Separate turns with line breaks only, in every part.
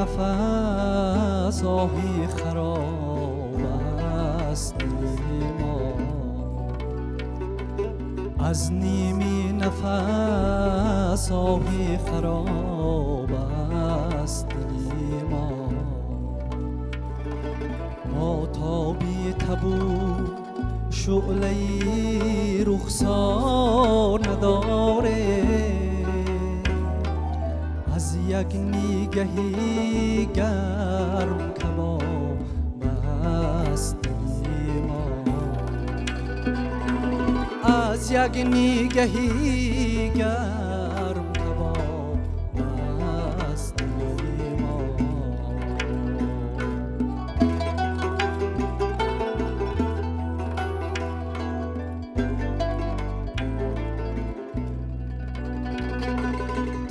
نفس آهی خراب است دل ما، از نیمی نفس آهی خراب است دل ما. ما تا بی تبو شعله‌ای رخسار نداره، از یک نیگهی گرم کباب است دل ما، از یک نیگهی گرم کباب است دل ما.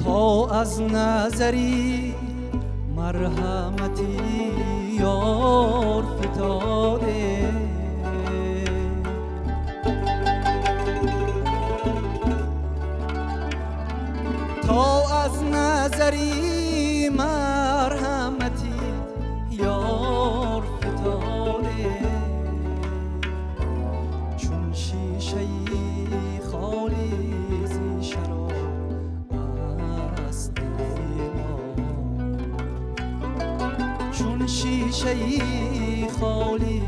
تا از نظری مرحمتی یار فتاده، تا از نظری مرحمتی یار فتاده، چون شیشه خالی زی شراب است دل ما، چون شیشه خالی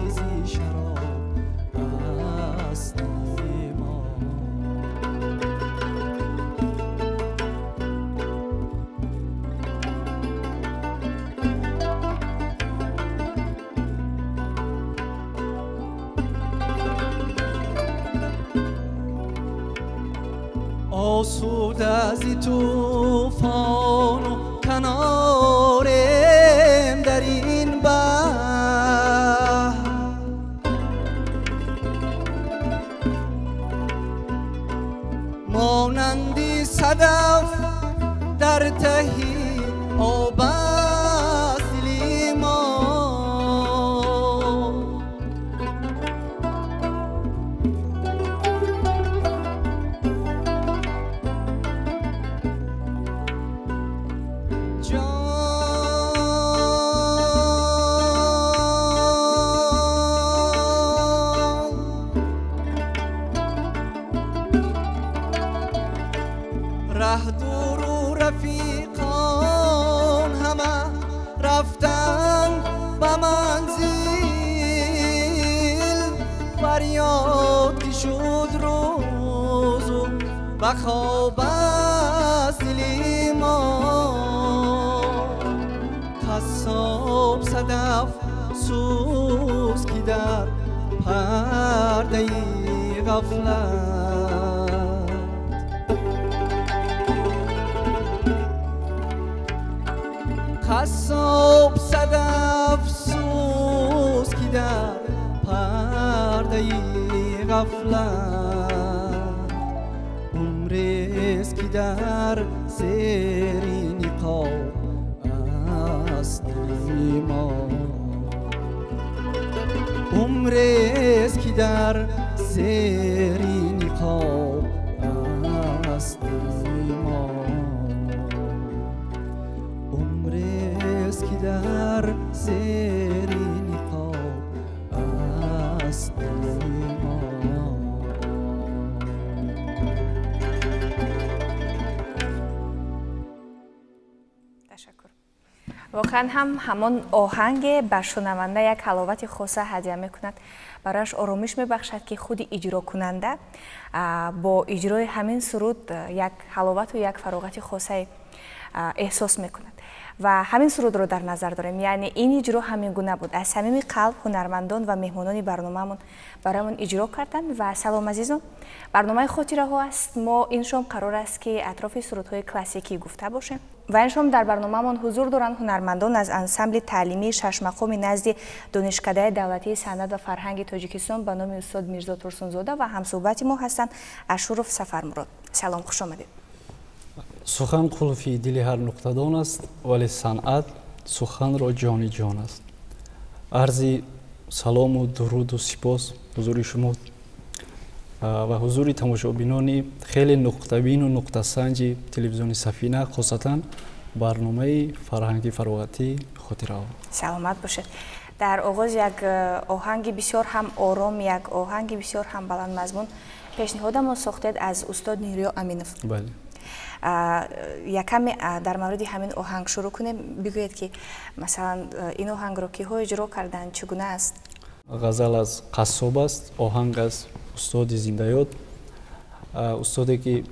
زی شراب است دل ما. آسود از طوفان و کنارم در این بحر، مانندی صدف در تهی آب است دل ما. ره دور و رفیقان همه رفتن به منزل، فریاد که شد روز و به خواب است دل ما. قصاب صدف سوز که در پرده غفلت، قصاب صدف سوز که در پرده غفلت، عمریست که در زیر نقاب است دل ما، عمریست که در زیر نقاب است دل ما، عمریست که در زیر نقاب است دل ما.
تشکر. واقعا هم همان آهنگ بر شنونده یک حلاوت خاصه هدیه میکند، برایش آرامش میبخشد که خود اجرا کننده با اجرای همین سرود یک حلاوت و یک فراغت خاصه احساس میکند و همین سرود رو در نظر داریم. یعنی این اجرا همین گونه بود، از صمیم قلب هنرمندان و مهمانان برنامه‌مون برامون اجرا کردند. و سلام عزیزان، برنامه خاطره ها است. ما این شام قرار است که اطراف سرودهای کلاسیکی گفته باشیم و این شام در برنامه‌مون حضور دارند هنرمندان از انسمبل تعلیمی شش مقام نزد دانشکده دولتی صنعت و فرهنگ تاجیکستان به نام استاد میرزا ترسونزاده و همصحبت ما هستند اشورов سفرمурод. سلام، خوش آمدید.
сухан қулфи дили ҳар нуқтадон аст, вале санъат суханро ҷони ҷон аст. арзи салому дуруду сипос ҳузури шумо ва ҳузури тамошобинони хеле нуқтабину нуқтасанҷи телевизиони Сафина, хосатан барномаи фарҳанги фароғатии хотираҳо.
саломат бошед. дар оғоз як оҳанги бисёр ҳам ором, як оҳанги бисёр ҳам баландмазмун пешниҳодамо сохтед аз устод Нирё Аминов.
Бале.
Якаме дар мавриди ҳамин оҳанг шурӯъ кунем. Бигӯед ки масалан ин оҳангро киҳо иҷро карданд, чӣ гуна аст?
ғазал аз қассоб аст, оҳанг аз устоди Зиндаёд, устоде ки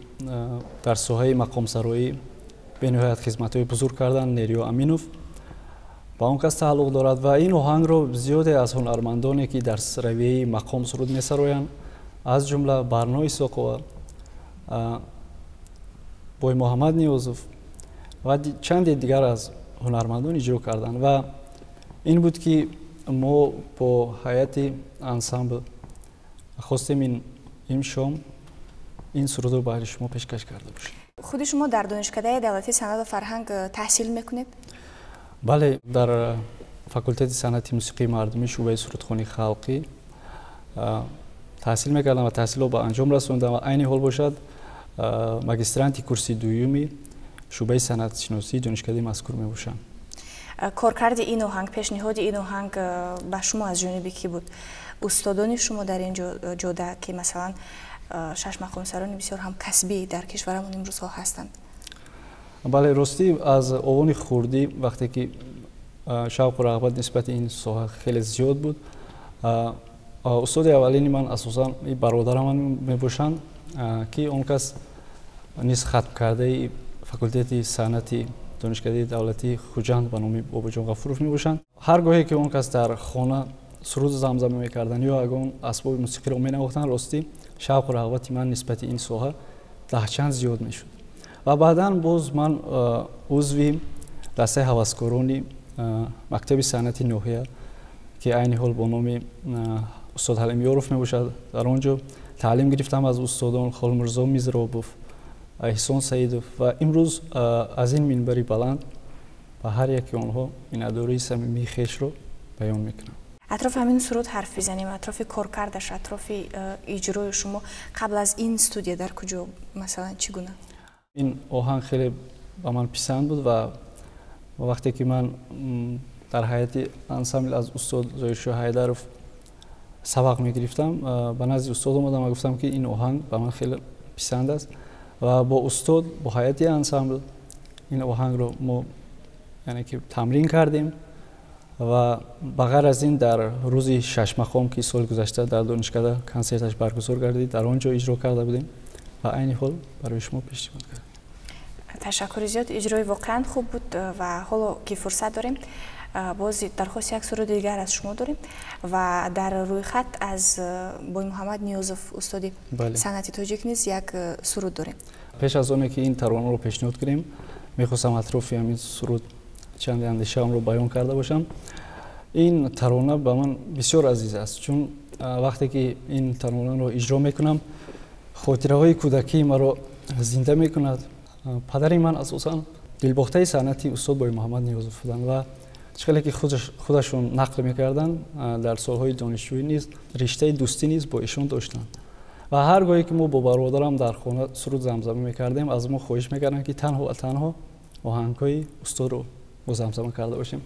дар соҳаи мақомсароӣ бениҳоят хизматҳои бузург карданд, Нирё Аминов ба он кас тааллуқ дорад ва ин оҳангро зиёде аз ҳунармандоне ки дар равияи мақом суруд месароянд, аз ҷумла Барно Исоқова, Бой Муҳаммад Ниёзов ва чанде дигар аз ҳунармандон иҷро карданд. Ва ин буд ки мо бо ҳайати ансамбл хостем ин шом ин сурудро баҳри шумо пешкаш карда бошем.
худи шумо дар донишкадаи давлатии санъат ва фарҳанг таҳсил мекунед?
бале, дар факултети санъати мусиқии мардумӣ шӯъбаи сурудхони халқӣ таҳсил мекардам ва таҳсилро ба анҷом расондам ва айни ҳол бошад магистранти курси дуюми шӯъбаи санъатшиносии донишкадаи мазкур мебошам.
коркарди ин оҳанг, пешниҳоди ин оҳанг ба шумо аз ҷониби кӣ буд? устодони шумо дар ин ҷода ки масалан шаш мақомсарони бисёр ҳам касбӣ дар кишварамон имрӯзҳо ҳастанд?
бале, ростӣ аз овони хурдӣ вақте ки шавқу рағбат нисбати ин соҳа хеле зиёд буд, устоди аввалини ман асосан бародарам мебошанд ки он кас низ хатм кардаи факултети санъати донишкадаи давлатии Хуҷанд ба номи Бобоҷон Ғафуров мебошанд. ҳар гоҳе ки он кас дар хона суруд замзама мекарданд ё ягон асбоби мусиқиро менавохтанд, ростӣ шавқу рағбати ман нисбати ин соҳа даҳчанд зиёд мешуд. ва баъдан боз ман узви дастаи ҳаваскорони мактаби санъати ноҳия ки айни ҳол бо номи устод Ҳалимёров мебошад, дар он ҷо таълим гирифтам аз устодон Холмурзо Мизробов, Эҳсон Саидов ва имрӯз аз ин минбари баланд ба ҳар яки онҳо миннатдории самимии хешро баён мекунам.
атрофи ҳамин суруд ҳарф бизанем, атрофи коркардаш, атрофи иҷрои шумо қабл аз ин студия дар куҷо, масалан чӣ гуна?
ин оҳанг хеле ба ман писанд буд ва вақте ки ман дар ҳайати ансамбл аз устод Зоиршоҳ Ҳайдаров сабақ мегирифтам, ба назди устод омадам ва гуфтам ки ин оҳанг ба ман хеле писанд аст ва бо устод, бо ҳайати ансамбл ин оҳангро мо яъне ки тамрин кардем ва ба ғайр аз ин дар рӯзи шашмақом ки соли гузашта дар донишкада консерташ баргузор гардид, дар он ҷо иҷро карда будем ва айни ҳол барои шумо пешниҳод кардем.
ташаккури зиёд, иҷрои воқеан хуб буд ва ҳоло ки фурсат дорем боз дархости як суруди дигар аз шумо дорем ва дар рӯйхат аз Бой Муҳаммад Ниёзов устоди санъати тоҷик низ як суруд дорем.
пеш аз оне ки ин таронаро пешниҳод кунем, мехостам атрофи ҳамин суруд чанде андешаамро баён карда бошам. ин тарона ба ман бисёр азиз аст, чун вақте ки ин таронаро иҷро мекунам, хотираҳои кӯдакии маро зинда мекунад. падари ман асосан дилбохтаи санъати устод Бой Муҳаммад Ниёзов буданд ва чӣ хеле ки худашон нақл мекарданд, дар солҳои донишҷӯӣ низ риштаи дӯстӣ низ бо ишон доштанд ва ҳар гоҳе ки мо бо бародарам дар хона суруд замзама мекардем, аз мо хоҳиш мекарданд ки танҳо танҳо оҳангҳои устодро бо замзама карда бошем.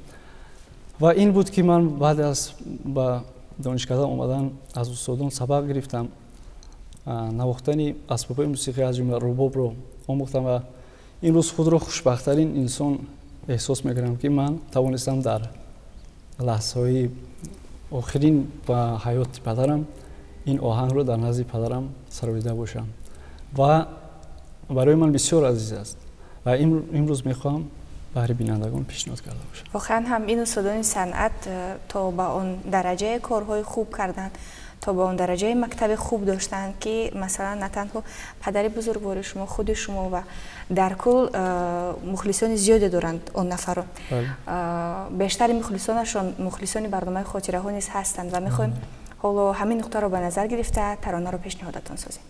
ва ин буд ки ман баъд аз ба донишкада омадан аз устодон сабақ гирифтам, навохтани асбоби мусиқӣ аз ҷумла рубобро омӯхтам ва имрӯз худро хушбахттарин инсон эҳсос мекунам ки ман тавонистам дар лаҳзаҳои охирин ба ҳаёти падарам ин оҳангро дар назди падарам сароида бошам ва барои ман бисёр азиз аст ва имрӯз мехоҳам баҳри бинандагон пешниҳод карда бошам.
воқеан ҳам ин устодони санъат то ба он дараҷае корҳои хуб карданд, то ба он дараҷаи мактаби хуб доштанд ки масалан на танҳо падари бузургвори шумо, худи шумо ва дар кул мухлисони зиёде доранд он нафаро. бештари мухлисонашон мухлисони барномаи хотираҳо низ ҳастанд ва мехоҳем ҳоло ҳамин нуқтаро ба назар гирифта таронаро пешниҳодатон созем.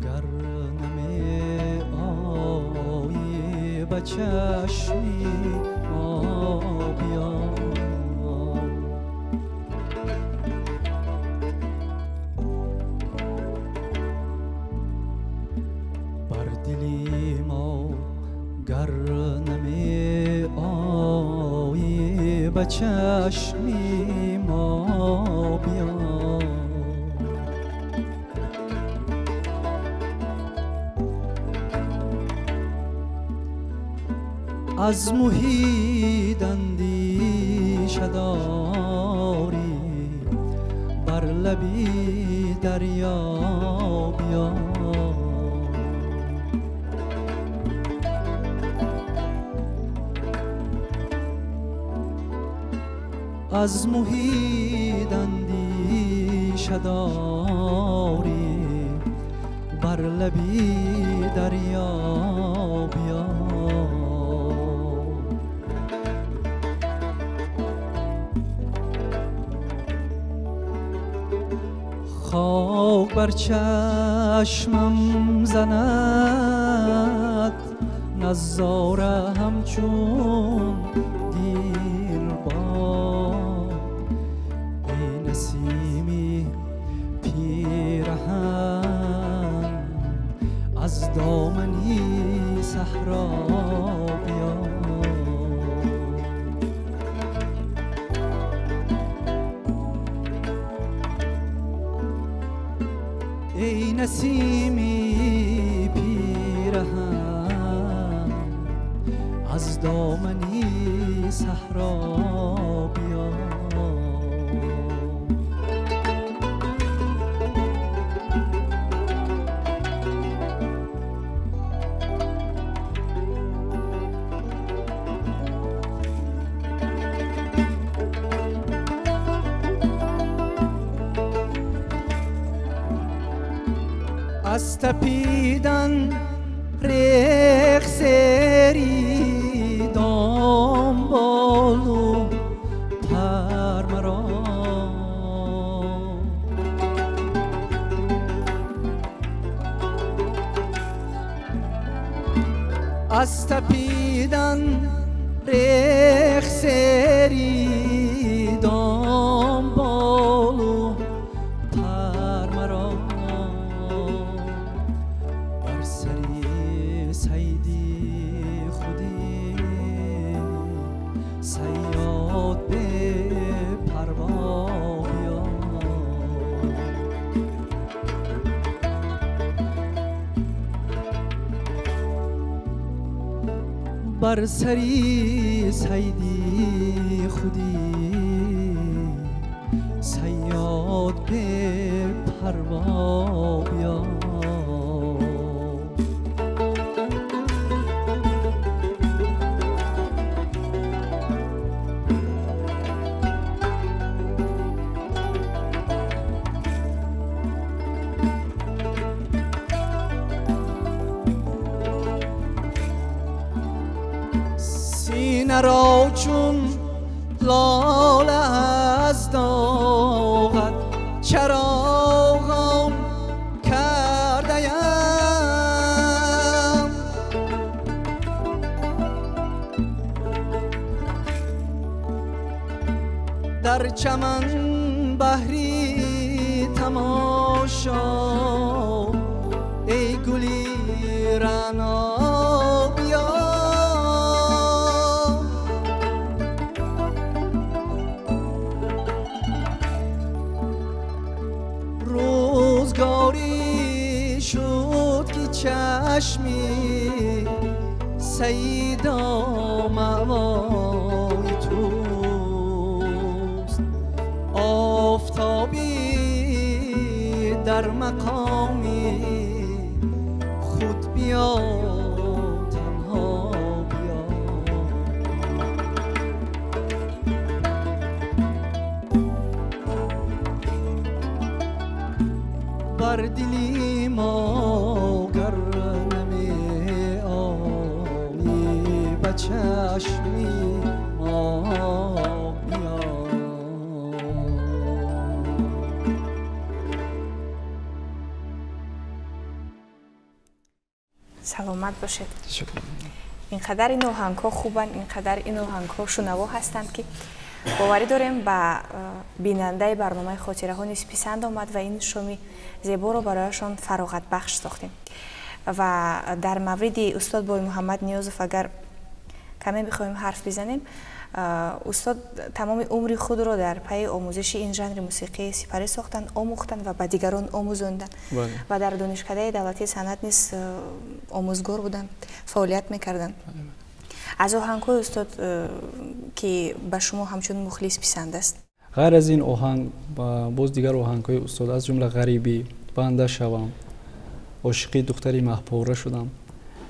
گر نمی آیی به چشمی آبیان بر دلی ما گر نمی آیی به چشمی ما بیان از محیط اندیشه داری بر لبی دریا بیان از محیط اندیشه داری بر لبی دریا بیا خاک بر چشمم زند نظاره همچون نسیمی پیرهن از دامنی صحرا بیا ای نسیمی پیرهن از دامنی صحرا بیا از تپیدن ریخ سری دنبال و پر مرا از تپیدن ریخ سری دنبال و پر مرا سیدی خودی صیاد به پروا بیا بر سری سیدی خودی صیاد به پروا بیا سینه را چون لاله از داغت چراغان کرده ام در چمن بحری تماشا ای گلی رنا بیا روزگاری شد که چشمی سیدا موای توست آفتابی در مقامی خود بیا تنها بیا بر دلی ما گر نمی آیی به چشمی ما بیا
саломат бошед.
Шукран.
инқадар ин оҳангҳо хубанд, инқадар ин оҳангҳо шунаво ҳастанд ки боварӣ дорем ба бинандаи барномаи хотираҳо низ писанд омад ва ин шоми зеборо барояшон фароғатбахш сохтем. ва дар мавриди устод Бой Муҳаммад Ниёзов агар каме бихоҳем ҳарф бизанем, устод тамоми умри худро дар пайи омӯзиши ин жанри мусиқӣ сипарӣ сохтанд, омӯхтанд ва ба дигарон омӯзонданд ва дар донишкадаи давлатии санъат низ омӯзгор буданд, фаъолият мекарданд. аз оҳангҳои устод ки ба шумо ҳамчун мухлис писанд аст?
ғайр аз ин оҳанг боз дигар оҳангҳои устод аз ҷумла ғарибӣ, банда шавам, ошиқи духтари маҳпора шудам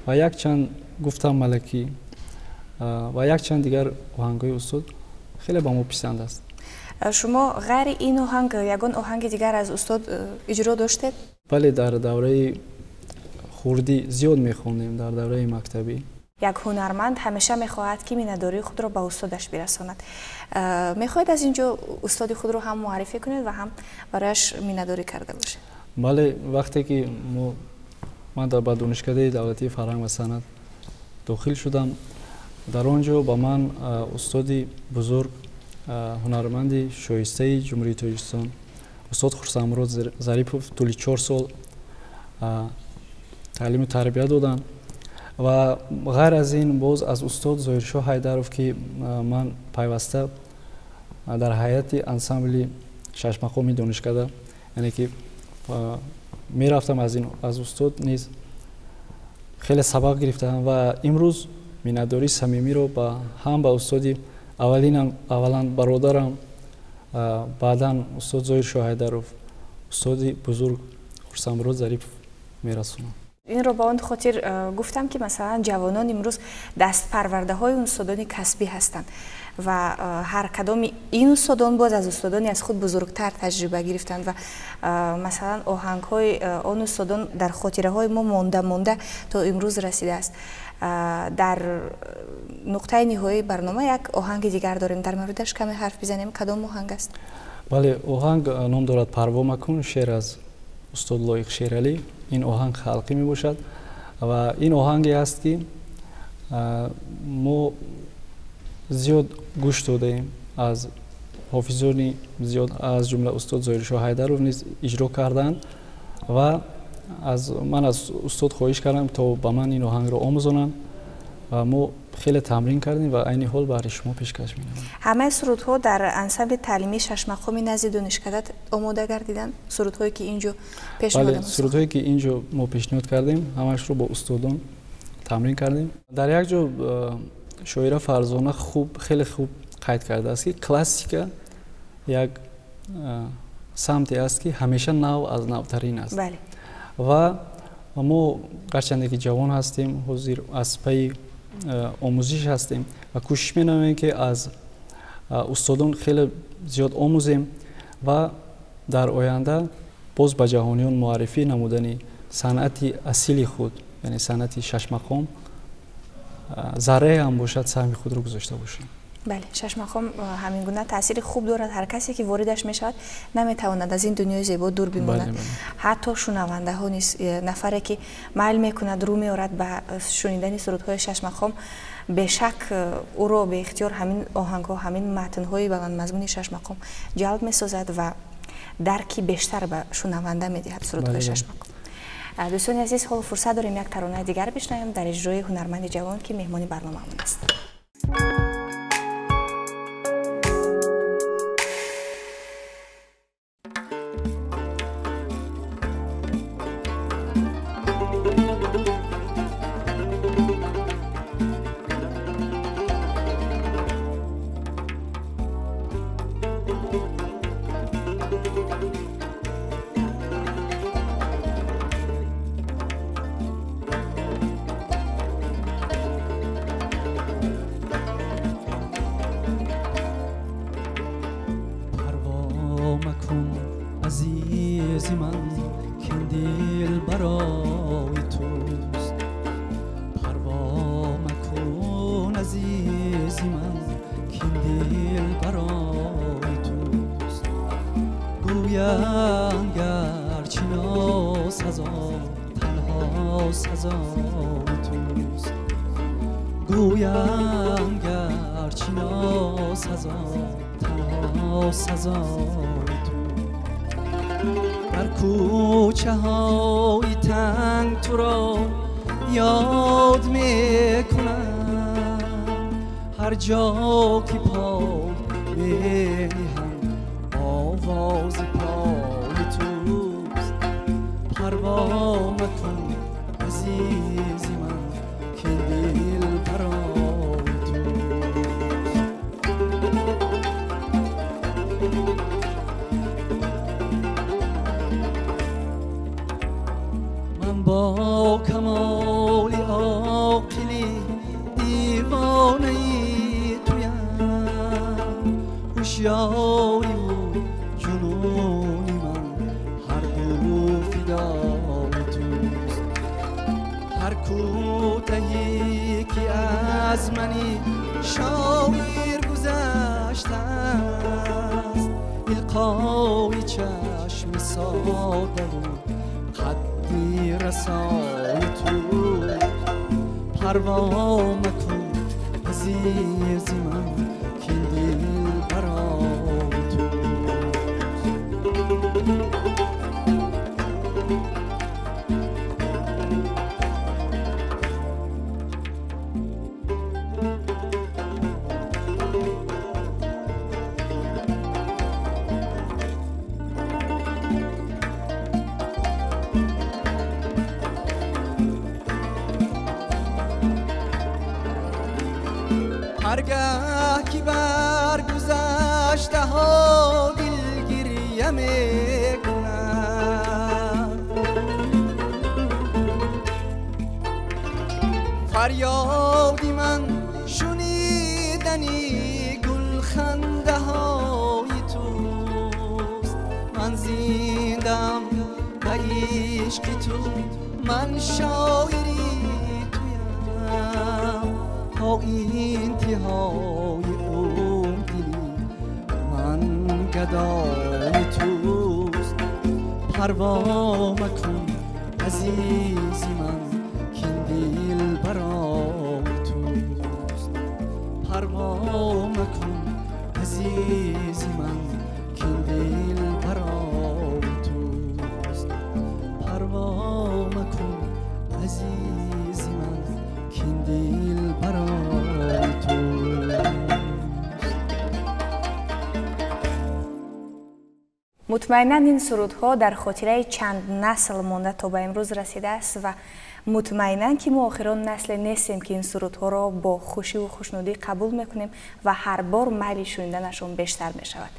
ва якчанд гуфтам малакӣ ва якчанд дигар оҳангҳои устод хеле ба мо писанд аст.
шумо ғайри ин оҳанг ягон оҳанги дигар аз устод иҷро доштед?
бале, дар давраи хурдӣ зиёд мехондем, дар давраи мактабӣ.
як ҳунарманд ҳамеша мехоҳад ки миннатдории худро ба устодаш бирасонад. мехоҳед аз ин ҷо устоди худро ҳам муаррифӣ кунед ва ҳам барояш миннатдорӣ карда бошед?
бале, вақте ки ман ба донишкадаи давлатии фарҳанг ва санъат дохил шудам, дар он ҷо ба ман устоди бузург, ҳунарманди шоистаи ҷумҳурии Тоҷикистон, устод Хурсанмурод Зарипов тӯли 4 сол таълиму тарбия доданд. ва ғайр аз ин боз аз устод Зоҳиршоҳ Ҳайдаров ки ман пайваста дар ҳайати ансамбли шашмақоми донишкада, яъне ки мерафтам аз устод низ хеле сабақ гирифтам ва имрӯз миннатдории самимиро ҳам ба устоди аввалан бародарам, баъдан устод Зоҳиршоҳ Ҳайдаров, устоди бузург Хурсанмурод Зарипов мерасонам.
инро ба он хотир гуфтам ки масалан ҷавонон имрӯз дастпарвардаҳои устодони касбӣ ҳастанд ва ҳар кадоми ин устодон боз аз устодони аз худ бузургтар таҷриба гирифтанд ва масалан оҳангҳои он устодон дар хотираҳои мо монда то имрӯз расидааст. дар нуқтаи ниҳоии барнома як оҳанги дигар дорем, дар мавридаш каме ҳарф бизанем. кадом оҳанг аст?
бале, оҳанг ном дорад «Парво макун», шеър аз устод Лоиқ Шералӣ. ин оҳанг халқӣ мебошад ва ин оҳанге аст ки мо зиёд гӯш додаем, аз ҳофизони зиёд аз ҷумла устод Зоҳиршоҳ Ҳайдаров низ иҷро карданд ва ман аз устод хоҳиш кардам то ба ман ин оҳангро омӯзонанд ва мо хеле тамрин кардем ва айни ҳол баҳри шумо пешкаш менамоем.
ҳамаи сурудҳо дар ансамбли таълимии шашмақоми назди донишкадат омода гардиданд? сурудҳое ки ин ҷо пешниҳод?
бале, сурудҳое ки ин ҷо мо пешниҳод кардем, ҳамаашро бо устодон тамрин кардем. дар як ҷо шоира Фарзона хеле хуб қайд кардааст ки классика як самте аст ки ҳамеша нав аз навтарин аст.
бале,
ва мо гарчанде ки ҷавон ҳастем, ҳозир аз пайи омӯзиш ҳастем ва кӯшиш менамоем ки аз устодон хеле зиёд омӯзем ва дар оянда боз ба ҷаҳониён муаррифӣ намудани санъати асили худ, яъне санъати шашмақом заррае ҳам бошад саҳми худро гузошта бошем.
бале, шашмақом ҳамин гуна таъсири хуб дорад. ҳар касе ки воридаш мешавад наметавонад аз ин дунёи зебо дур бимонад. ҳатто шунавандаҳо низ, нафаре ки майл мекунад рӯ меорад ба шунидани сурудҳои шашмақом, бешак ӯро беихтиёр ҳамин оҳангҳо, ҳамин матнҳои баландмазмуни шашмақом ҷалб месозад ва дарки бештар ба шунаванда медиҳад сурудҳои шашмақом. дӯстони азиз, ҳол фурсат дорем як таронаи дигар бишнавем дар иҷрои ҳунарманди ҷавон ки меҳмони барномаамон аст.
تنها سزای توست. گویم گرچه ناسزا تنها سزای تو. در کوچه های تنگ تو را یاد میکنم، هر جا که پای میهم آواز پای توست. پروا مکن عزیزی من که دل برای توست. من با کمال عاقلی دیوانه تویم، هوشیاری و جنونی من هر دو فدای توست. هر کوتاهی که از منی شایر گذشته است، القای چشم ساده و خطی رسای توست. پروا مکن عزیزی من که دل برای توست. هرگاه که بر گذشته ها دل گریه میکنم، فریادی من شنیدنی گل خنده های توست. من زندم به عشق تو، من شاعری تا انتهای اون دلی من گدای توست. پروا مکن عزیزی من که دل برای توست. پروا مکن عزیزی من که دل برای توست. پروا مکن عزیزی من که دل برای توست.
مطمئنا این سرودها در خاطره چند نسل مانده تا به امروز رسیده است و مطمئنا که ما آخران نسل نیستیم که این سرودها را با خوشی و خوشنودی قبول میکنیم و هر بار میل شنیدنشان بیشتر می شود.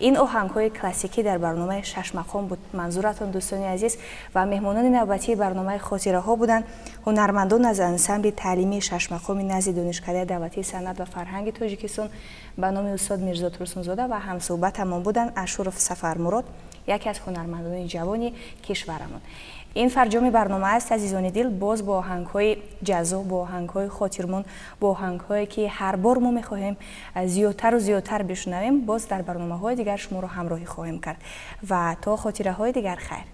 این آهنگ‌های کلاسیکی در برنامه شش مقام بود. منظورتان دوستان عزیز و مهمانان نوبتی برنامه خاطره ها بودند. هنرمندان از انسامبل تعلیمی شش مقام نزد دانشکده دولتی صنعت و فرهنگ تاجیکستان به نام استاد میرزا ترسونزاده و همصحبتمان بودند اشرف سفرمراد، یکی از هنرمندان جوانی کشورمان. این فرجام برنامه است عزیزان دل، باز با آهنگ‌های جذاب، با آهنگ‌های خاطرمون، با آهنگ‌هایی که هر بار ما می‌خواهیم زیادتر و زیادتر بشنویم، باز در برنامه‌های دیگر شما رو همراهی خواهیم کرد و تا خاطره‌های دیگر خیر.